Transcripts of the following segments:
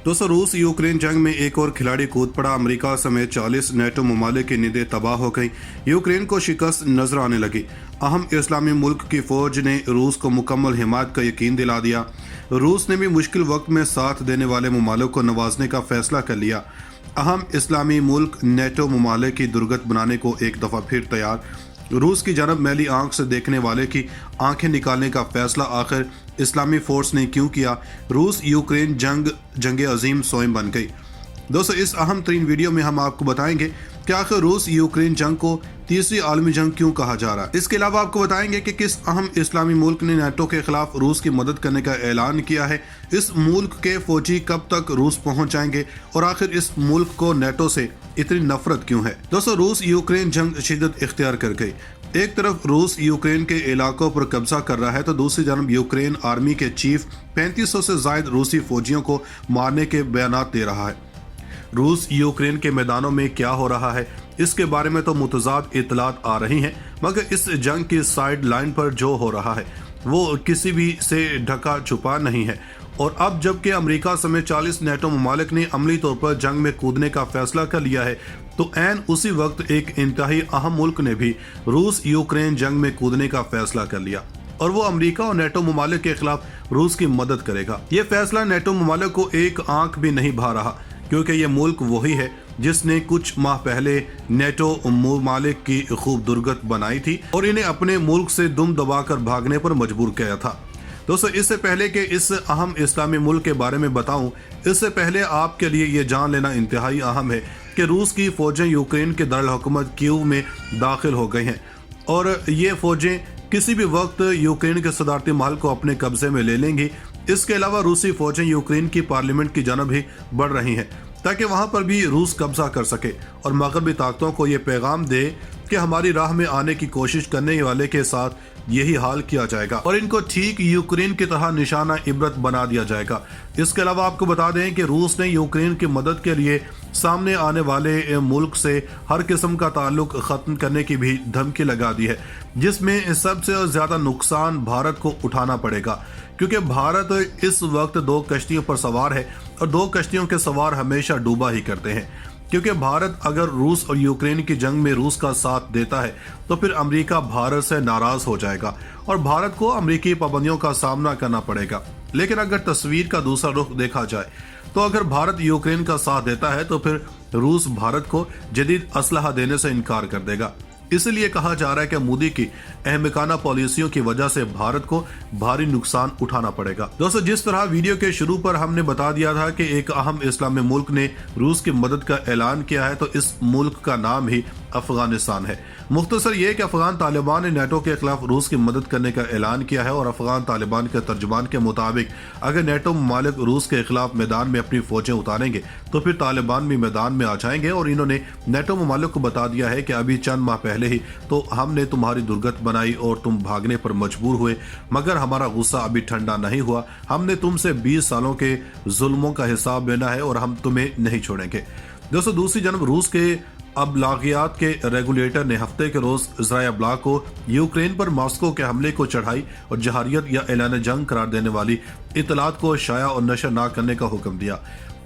दोस्तों, रूस यूक्रेन जंग में एक और खिलाड़ी कूद पड़ा। अमेरिका समेत 40 नेटो ममालिक की नींदें तबाह हो गई। यूक्रेन को शिकस्त नजर आने लगी। अहम इस्लामी मुल्क की फौज ने रूस को मुकम्मल हिमायत का यकीन दिला दिया। रूस ने भी मुश्किल वक्त में साथ देने वाले ममालिक को नवाजने का फैसला कर लिया। अहम इस्लामी मुल्क नेटो ममालिक की दुर्गत बनाने को एक दफ़ा फिर तैयार। रूस की जानब मैली आंख से देखने वाले की आंखें निकालने का फैसला आखिर इस्लामी फोर्स ने क्यों किया? रूस यूक्रेन जंग अजीम सोएं बन गई। दोस्तों, इस अहम तरीन वीडियो में हम आपको बताएंगे कि आखिर रूस यूक्रेन जंग को तीसरी आलमी जंग क्यों कहा जा रहा है। इसके अलावा आपको बताएंगे कि किस अहम इस्लामी मुल्क ने नेटो के खिलाफ रूस की मदद करने का ऐलान किया है। इस मुल्क के फौजी कब तक रूस पहुंच जाएंगे और आखिर इस मुल्क को नेटो से इतनी नफरत क्यों है। दोस्तों, रूस यूक्रेन जंग शिद्दत इख्तियार कर गई। एक तरफ रूस यूक्रेन के इलाकों पर कब्जा कर रहा है तो दूसरी जानब यूक्रेन आर्मी के चीफ 3500 से ज्यादा रूसी फौजियों को मारने के बयानात दे रहा है। रूस यूक्रेन के मैदानों में क्या हो रहा है, इसके बारे में तो मुतज़ाद इतलात आ रही हैं, मगर इस जंग की साइड लाइन पर जो हो रहा है वो किसी भी से ढका छुपा नहीं है। और अब जबकि अमेरिका समेत 40 नेटो ममालिक ने अमली तौर पर जंग में कूदने का फैसला कर लिया है, तो ऐन उसी वक्त एक इंतहाई अहम मुल्क ने भी रूस यूक्रेन जंग में कूदने का फैसला कर लिया और वो अमेरिका और नेटो ममालिक के खिलाफ रूस की मदद करेगा। ये फैसला नेटो ममालिक को एक आंख भी नहीं भा रहा, क्योंकि ये मुल्क वही है जिसने कुछ माह पहले नेटो ममालिक की खूब दुर्गत बनाई थी और इन्हें अपने मुल्क से दुम दबाकर भागने पर मजबूर किया था। दोस्तों, इससे पहले कि इस अहम इस्लामी मुल्क के बारे में बताऊं, इससे पहले आपके लिए ये जान लेना इंतहाई अहम है कि रूस की फौजें यूक्रेन के दारुल हुकूमत कीव में दाखिल हो गई हैं और ये फौजें किसी भी वक्त यूक्रेन के सदारती महल को अपने कब्जे में ले लेंगी। इसके अलावा रूसी फौजें यूक्रेन की पार्लियामेंट की जानब भी बढ़ रही हैं ताकि वहां पर भी रूस कब्जा कर सके और मगरबी ताकतों को ये पैगाम दे कि हमारी राह में आने की कोशिश करने वाले के साथ यही हाल किया जाएगा और इनको ठीक यूक्रेन की तरह निशाना इबरत बना दिया जाएगा। इसके अलावा आपको बता दें कि रूस ने यूक्रेन की मदद के लिए सामने आने वाले मुल्क से हर किस्म का ताल्लुक खत्म करने की भी धमकी लगा दी है, जिसमें सबसे ज्यादा नुकसान भारत को उठाना पड़ेगा, क्योंकि भारत इस वक्त 2 कश्तियों पर सवार है और 2 कश्तियों के सवार हमेशा डूबा ही करते हैं। क्योंकि भारत अगर रूस और यूक्रेन की जंग में रूस का साथ देता है तो फिर अमेरिका भारत से नाराज हो जाएगा और भारत को अमेरिकी पाबंदियों का सामना करना पड़ेगा। लेकिन अगर तस्वीर का दूसरा रुख देखा जाए तो अगर भारत यूक्रेन का साथ देता है तो फिर रूस भारत को जदीद असलहा देने से इनकार कर देगा। इसलिए कहा जा रहा है कि मोदी की अहमकाना पॉलिसियों की वजह से भारत को भारी नुकसान उठाना पड़ेगा। दोस्तों, जिस तरह वीडियो के शुरू पर हमने बता दिया था कि एक अहम इस्लामी मुल्क ने रूस की मदद का ऐलान किया है, तो इस मुल्क का नाम ही अफगानिस्तान है। मुख्तसर ये कि अफगान तालिबान ने नेटो के खिलाफ रूस की मदद करने का ऐलान किया है और अफगान तालिबान के तर्जुमान के मुताबिक अगर नेटो ममालिक रूस के खिलाफ मैदान में अपनी फौजें उतारेंगे तो फिर तालिबान भी मैदान में आ जाएंगे और इन्होंने नेटो ममालिक को बता दिया है कि अभी चंद माह पहले ही तो हमने तुम्हारी दुर्गत बनाई और तुम भागने पर मजबूर हुए, मगर हमारा गुस्सा अभी ठंडा नहीं हुआ। हमने तुमसे 20 सालों के जुल्मों का हिसाब लेना है और हम तुम्हें नहीं छोड़ेंगे। दोस्तों, दूसरी जानब रूस के अबलागियात के रेगुलेटर ने हफ्ते के रोज इजराइल अबलाग को यूक्रेन पर मॉस्को के हमले को चढ़ाई और जहारियत या ऐलान जंग करार देने वाली इतलात को शाया और नशर न करने का हुक्म दिया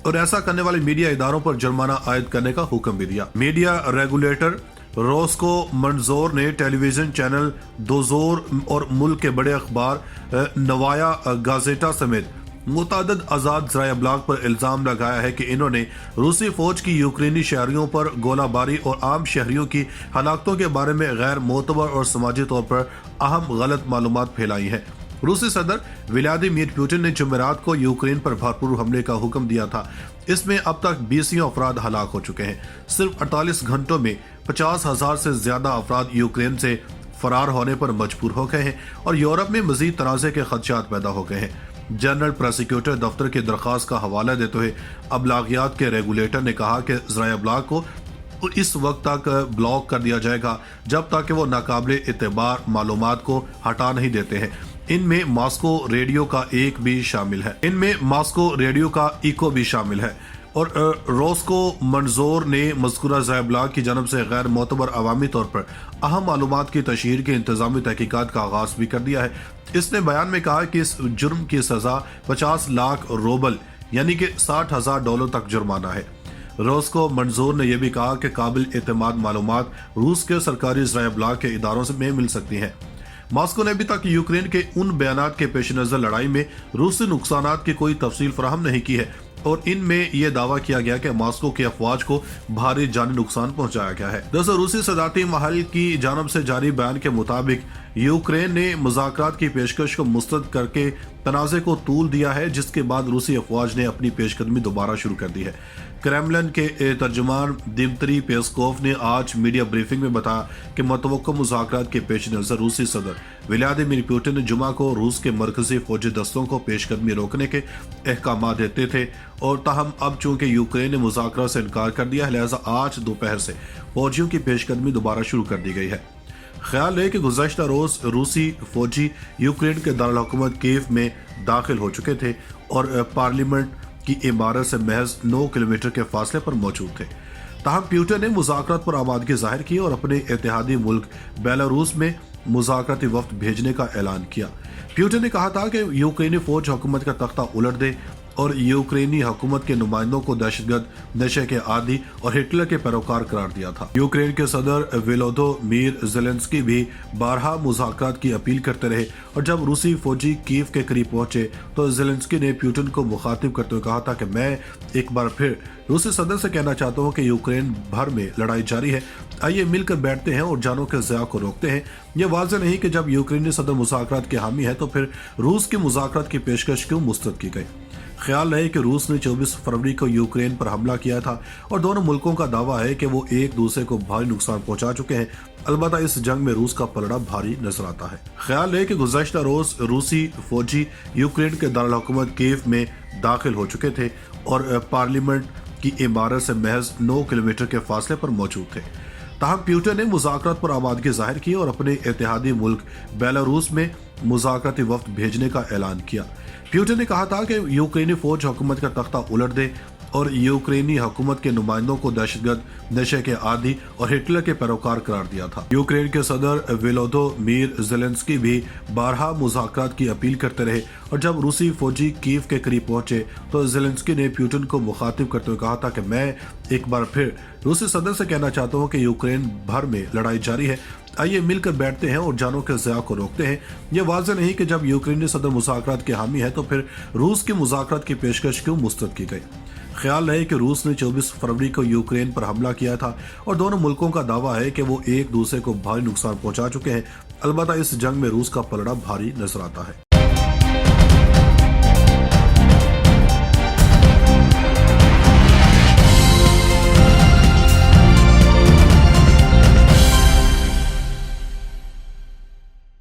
और ऐसा करने वाले मीडिया इदारों पर जुर्माना आयद करने का हुक्म भी दिया। मीडिया रेगुलेटर रोस्को मंजोर ने टेलीविजन चैनल दोजोर और मुल्क के बड़े अखबार नवाया गाजेटा समेत मुतादद आज़ाद ज़राए अबलाग पर इल्ज़ाम लगाया है कि इन्होंने रूसी फौज की यूक्रेनी शहरियों पर गोलाबारी और आम शहरियों की हलाकतों के बारे में गैर मोतबर और समाजी तौर पर अहम गलत मालूमात फैलाई है। रूसी सदर व्लादिमीर पुतिन ने जुमेरात को यूक्रेन पर भरपूर हमले का हुक्म दिया था। इसमें अब तक 20 अफराद हलाक हो चुके हैं। सिर्फ 48 घंटों में 50,000 से ज्यादा अफराद यूक्रेन से फरार होने पर मजबूर हो गए हैं और यूरोप में मजीद तनाज़े के खदशात पैदा हो गए हैं। जनरल प्रोसिक्यूटर दफ्तर की दरख्वास्त का हवाला देते हुए अबलागियात के रेगुलेटर ने कहा कि ज़राए अबलाग को इस वक्त तक ब्लॉक कर दिया जाएगा जब तक कि वो नाकाबिले एतबार मालूमात को हटा नहीं देते हैं। इनमें मॉस्को रेडियो का इको भी शामिल है और रोस्को मंजोर ने मज़कूरा ज़राए की जानब से गैर मोतबर अवामी तौर पर अहम मालूमात की तशहीर के इंतजामी तहकीकात का आगाज भी कर दिया है। इसने बयान में कहा कि इस जुर्म की सजा 50 लाख रूबल यानी कि $60,000 तक जुर्माना है। रोस्को मंजूर ने यह भी कहा कि काबिल एतमाद मालूमात रूस के सरकारी ज़राए इब्लाग के इदारों से मिल सकती हैं। मॉस्को ने अभी तक यूक्रेन के उन बयानात के पेश नज़र लड़ाई में रूसी नुकसानात की कोई तफसील फराहम नहीं की है और इनमें यह दावा किया गया कि मॉस्को की अफवाज को भारी जानी नुकसान पहुंचाया गया है। दोस्तों, रूसी सदारती महल की जानब से जारी बयान के मुताबिक यूक्रेन ने मुज़ाकरात की पेशकश को मुस्तरद करके तनाज़े को तूल दिया है, जिसके बाद रूसी अफवाज ने अपनी पेशकदमी दोबारा शुरू कर दी है। क्रेमलिन के तर्जुमान दिमित्री पेस्कोव ने आज मीडिया ब्रीफिंग में बताया कि मतवक्को मुज़ाकरात के पेश नज़र रूसी सदर व्लादिमीर पुतिन ने जुमा को रूस के मरकजी फौजी दस्तों को पेशकदमी रोकने के अहकाम देते थे और ताहम अब चूंकि यूक्रेन ने मुज़ाकरात से इनकार कर दिया है, लिहाजा आज दोपहर से फौजियों की पेशकदमी दोबारा शुरू कर दी गई है। ख्याल है कि गुज़श्ता रोज रूसी फौजी यूक्रेन के दारुल हुकूमत कीव में दाखिल हो चुके थे और पार्लियामेंट की इमारत से महज 9 किलोमीटर के फासले पर मौजूद थे। ताहम पुतिन ने मुज़ाकरात पर आमादगी जाहिर की और अपने इत्तेहादी मुल्क बेलारूस में मुज़ाकराती वफ्द भेजने का ऐलान किया। पुतिन ने कहा था कि यूक्रेनी फौज हुकूमत का तख्ता उलट दे और यूक्रेनी हुकूमत के नुमाइंदों को दहशतगर्द, नशे के आदी और हिटलर के पैरोकार करार दिया था। यूक्रेन के सदर वोलोदोमीर ज़ेलेंस्की भी बारहा मुज़ाकरात की अपील करते रहे और जब रूसी फौजी कीव के करीब पहुंचे तो ज़ेलेंस्की ने पुतिन को मुखातिब करते हुए कहा था कि मैं एक बार फिर रूसी सदर से कहना चाहता हूं कि यूक्रेन भर में लड़ाई जारी है, आइए मिलकर बैठते हैं और जानों के ज़िया को रोकते हैं। यह वाज़ेह नहीं कि जब यूक्रेनी सदर मुज़ाकरात के हामी है तो फिर रूस की मुज़ाकरात की पेशकश क्यों मुस्तरद की गई। ख्याल है कि रूस ने 24 फरवरी को यूक्रेन पर हमला किया था और दोनों मुल्कों का दावा है कि वो एक दूसरे को भारी नुकसान पहुंचा चुके हैं। अलबत्ता इस जंग में रूस का पलड़ा भारी नजर आता है। ख्याल है कि गुज़श्ता रोज रूसी फौजी यूक्रेन के दारुल हुकूमत कीव में दाखिल हो चुके थे और पार्लियामेंट की इमारत से महज 9 किलोमीटर के फासले पर मौजूद थे। ताहम पुतिन ने मुज़ाकरात पर आमादगी जाहिर की और अपने इत्तेहादी मुल्क बेलारूस में मुज़ाकराती वफ्द भेजने का ऐलान किया। पुतिन ने कहा था कि यूक्रेनी फौज हुकूमत का तख्ता उलट दे और यूक्रेनी हुकूमत के नुमाइंदों को दहशतगर्द, नशे के आदी और हिटलर के पैरोकार करार दिया था। यूक्रेन के सदर वोलोदोमीर ज़ेलेंस्की भी बारहा मुज़ाकरात की अपील करते रहे और जब रूसी फौजी कीव के करीब पहुंचे तो ज़ेलेंस्की ने पुतिन को मुखातिब करते हुए कहा था कि मैं एक बार फिर रूसी सदर से कहना चाहता हूं कि यूक्रेन भर में लड़ाई जारी है, आइए मिलकर बैठते हैं और जानों के ज़िया को रोकते हैं। यह वाज़ेह नहीं कि जब यूक्रेनी सदर मुज़ाकरात के हामी है तो फिर रूस की मुज़ाकरात की पेशकश क्यों मुस्तरद की गई। ख्याल है कि रूस ने 24 फरवरी को यूक्रेन पर हमला किया था और दोनों मुल्कों का दावा है कि वो एक दूसरे को भारी नुकसान पहुंचा चुके हैं। अलबत्ता इस जंग में रूस का पलड़ा भारी नजर आता है।